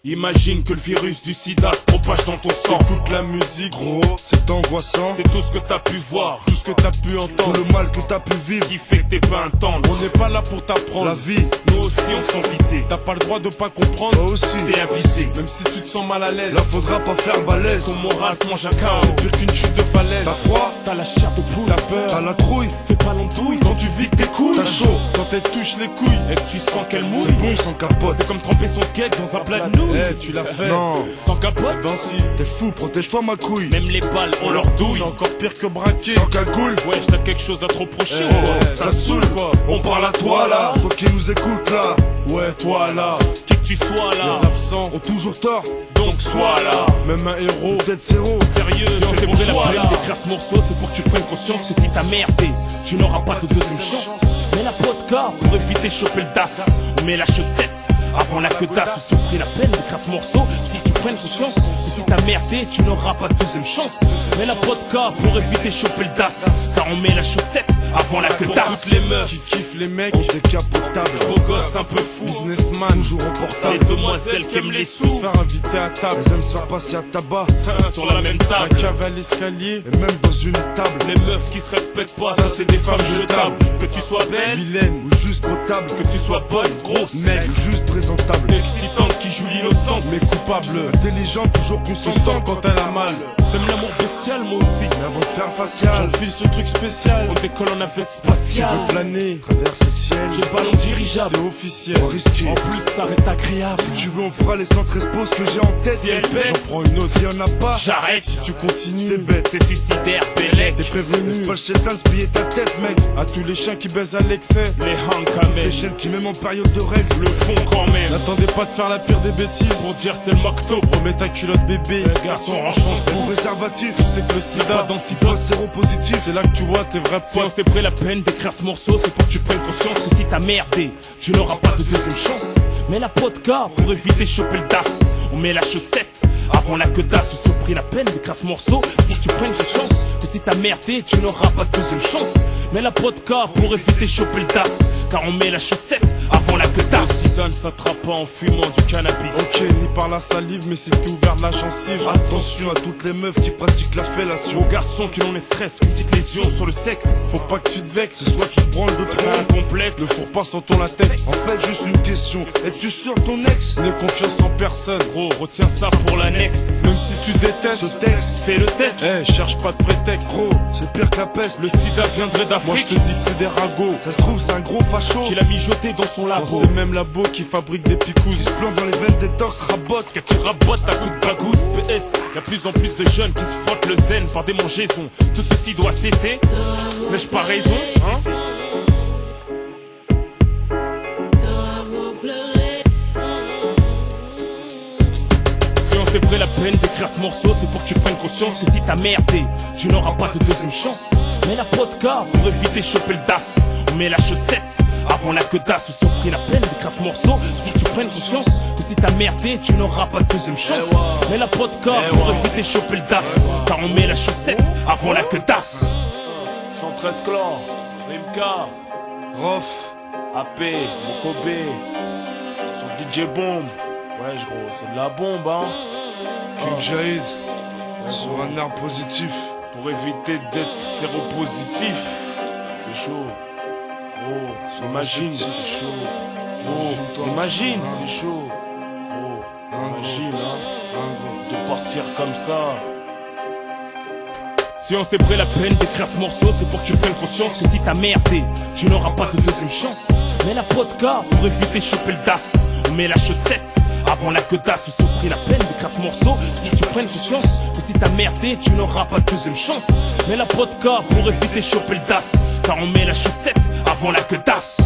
Imagine que le virus du sida se propage dans ton sang. Écoute la musique, gros, c'est angoissant. C'est tout ce que t'as pu voir, tout ce que t'as pu entendre, tout le mal que t'as pu vivre, qui fait que t'es pas un tendre. On n'est pas là pour t'apprendre la vie, nous aussi on s'en vissé. T'as pas le droit de pas comprendre, toi aussi t'es avisé. Même si tu te sens mal à l'aise, là faudra pas faire balèze. Ton moral se mange à chaos, c'est pire qu'une chute de falaise. T'as froid, t'as la chair de poule, t'as peur, t'as la trouille. Fais pas l'andouille quand tu vis que tes couilles. T'as chaud quand elle touche les couilles et que tu sens qu'elle mouille. C'est bon sans capote, c'est comme tremper son skate dans un plat de nouilles. Tu l'as fait, non, sans capote. Ben si, t'es fou, protège-toi ma couille. Même les balles on leur douille. C'est encore pire que braquer sans cagoule. Ouais, t'as quelque chose à te reprocher ou quoi? Ça te saoule quoi? On parle à toi là, toi qui nous écoutes là. Ouais, toi là, qui que tu sois là. Les absents ont toujours tort, donc sois là. Même un héros, peut-être zéro. Sérieux, c'est pour la peine d'écrire ce morceau, c'est pour que tu prennes conscience que si t'as merdé, tu n'auras pas de deuxième chance. Mets la vodka pour éviter de choper le DAS. Ou mets la chaussette avant la queue d'as. Si tu pris la peine d'écrire ce morceau, c'est pour que tu prennes conscience que si t'as merdé, tu n'auras pas de deuxième chance. Mets la vodka pour éviter de choper le DAS. Car on met la chaussette avant la queue d'as. Toutes les meufs qui kiffent les mecs, décapotables, beaux gosses un peu fous, businessman, toujours en portable, les demoiselles qui aiment les sous, se faire inviter à table, elles aiment se faire passer à tabac, sur la même table, un cave à l'escalier, et même dans une table. Les meufs qui se respectent pas, ça c'est des femmes jetables. Que tu sois belle, vilaine ou juste potable, que tu sois bonne, grosse, maigre ou juste présentable, excitante qui joue l'innocente, mais coupable, intelligente, toujours consentante quand elle a mal. T'aimes l'amour bestial, moi aussi. Mais avant de faire facial, j'enfile ce truc spécial. On décolle en navette spatiale. Tu veux planer, traverser le ciel. J'ai le ballon dirigeable, c'est officiel, risqué. En plus, ça reste agréable. Si tu veux, on fera les 113 poses que j'ai en tête. Si elle pète, j'en prends une autre. S'il y en a pas, j'arrête. Si tu continues, c'est bête, c'est suicidaire, Bélec. T'es prévenu, laisse pas le chétan se piller ta tête, mec. À tous les chiens qui baisent à l'excès, les hanks, les chiens qui, même en période de règles, le font quand même. N'attendez pas de faire la pire des bêtises pour dire c'est le McTo. Remets ta culotte, bébé. Les garçons en chance. Mon préservatif, tu sais que le sida, pas d'antidote, séropositif. C'est là que tu vois tes vrais potes. Si on s'est pris la peine d'écrire ce morceau, c'est pour que tu prennes conscience que si t'as merdé, tu n'auras pas de deuxième chance. Mets la vodka pour éviter de choper le DAS. On met la chaussette avant la queue d'as. Si on s'est pris la peine d'écrire ce morceau, c'est pour que tu prennes conscience que si t'as merdé, tu n'auras pas de deuxième chance. Mets la vodka pour éviter de choper le DAS. Car on met la chaussette avant la queue d'as. Le sida ne s'attrape pas en fumant du cannabis. Ok, ni par la salive, mais si t'es ouvert de la gencive. Attention à toutes les meufs qui pratiquent la fellation. Aux garçons qui n'ont les stress, une petite lésion sur le sexe. Faut pas que tu te vexes, soit tu te branles de trop, un complexe, le fourre pas sans ton latex. En fait, juste une question, es-tu sûr de ton ex? N'aie confiance en personne, gros, retiens ça pour la next. Même si tu détestes ce texte, fais le test. Cherche pas de prétexte, gros, c'est pire que la peste. Le sida viendrait d'Afrique. Moi je te dis que c'est des ragots, ça se trouve c'est un gros facho qui l'a mijoté dans son labo. C'est même labo qui fabrique des picous. Il se plante dans les veines des torses, rabote. Que tu rabotes à coups de bagousse. PS, y'a plus en plus de jeunes qui se frottent le zen par des mangeaisons. Tout ceci doit cesser. N'ai-je pas raison, hein? Si on s'est pris la peine d'écrire ce morceau, c'est pour que tu prennes conscience que si t'as merdé, tu n'auras pas de deuxième chance. Mets la vodka pour éviter de choper le DAS. On met la chaussette avant la queue d'as. Si on pris la peine d'écrire ce morceau, c'est pour que tu prennes conscience que si t'as merdé, tu n'auras pas de deuxième chance. Mets la vodka pour éviter de choper le DAS. Car on met la chaussette avant la queue d'as. 113 clans, Rimka, Rof, AP, Mokobe, sur DJ Bomb. Ouais, gros, c'est de la bombe, hein. King Jahid, sur un art positif. Pour éviter d'être séropositif, c'est chaud. Oh, imagine, c'est chaud. Oh, imagine, c'est chaud. Oh, imagine, hein, de partir comme ça. Si on s'est pris la peine d'écrire ce morceau, c'est pour que tu prennes conscience que si t'as merdé, tu n'auras pas de deuxième chance. Mets la vodka pour éviter de choper le DAS. On met la chaussette avant la queue d'as. Si on pris la peine d'écrire ce morceau, c'est pour que tu prennes conscience que si t'as merdé, tu n'auras pas de deuxième chance. Mets la vodka pour éviter de choper le DAS. Car on met la chaussette avant la queue d'as.